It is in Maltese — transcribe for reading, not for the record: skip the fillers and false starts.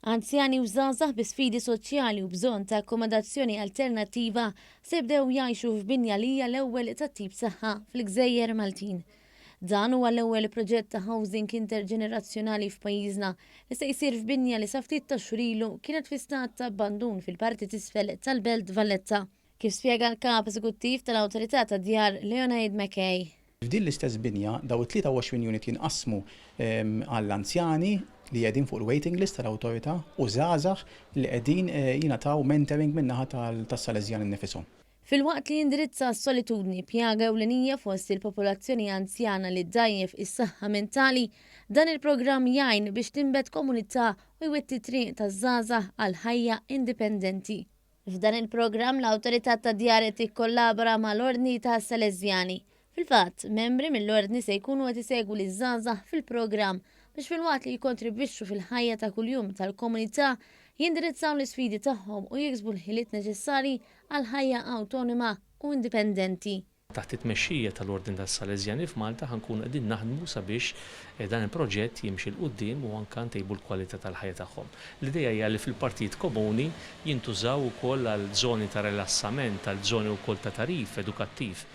Anzjani u żgħażagħ bi sfidi soċjali u bżonn ta' akkomodazzjoni alternattiva se jibdew jgħixu f'binja li hija l-ewwel tat-tip tagħha fil-gżejjer Maltin. Dan huwa l-ewwel proġett ta' housing interġenerazzjonali f'pajjiżna li se jsir f'binja li sa ftit ta' xhur ilu kienet fi stat ta' abbandun fil-parti t'isfel tal-Belt Valletta. Kif spjega l-Kap Eżekuttiv tal-Awtorità Tad-Djar Leonid Mckay. F'din l-istess binja daw 23 unit jinqasmu għall-Anzjani li qegħdin fuq il-waiting list tal-Awtorità u żgħażagħ li qegħdin jingħataw mentoring min-naħa tas-Salesjani nifishom. Fil-waqt li jindirizza s-solitudni pjaga ewlenija fost il-popolazzjoni anzjana li ddajjef is-saħħa mentali, dan il-programm jgħin biex tinbet komunità u jwetti triq taż-żgħażagħ għal ħajja indipendenti. F'dan il-programm l-Awtorità Tad-Djar qed tikkollabora mal-Ordni tas-Salesjani. Fil-fatt, membri mill-ordni se jkunu qed isegwu liż-żgħażagħ fil-programm biex fil-waqt li jikkontribwixxu fil-ħajja ta' kuljum tal-komunità jindirizzaw l-isfidi tagħhom u jiksbu l-ħiliet neċessarji għal ħajja awtonoma u indipendenti. Taħt it-tmexxija tal-Ordni tas-Salesjani f'Malta ħankunu qegħdin naħdmu sabiex dan il-proġett jimxi l-qudiem u anke ntejbu l-kwalità tal-ħajja tagħhom. L-idea hija li fil-partijiet komuni jintużaw ukoll għal żoni ta' rilassament, għal żoni wkoll ta' tarif edukattiv.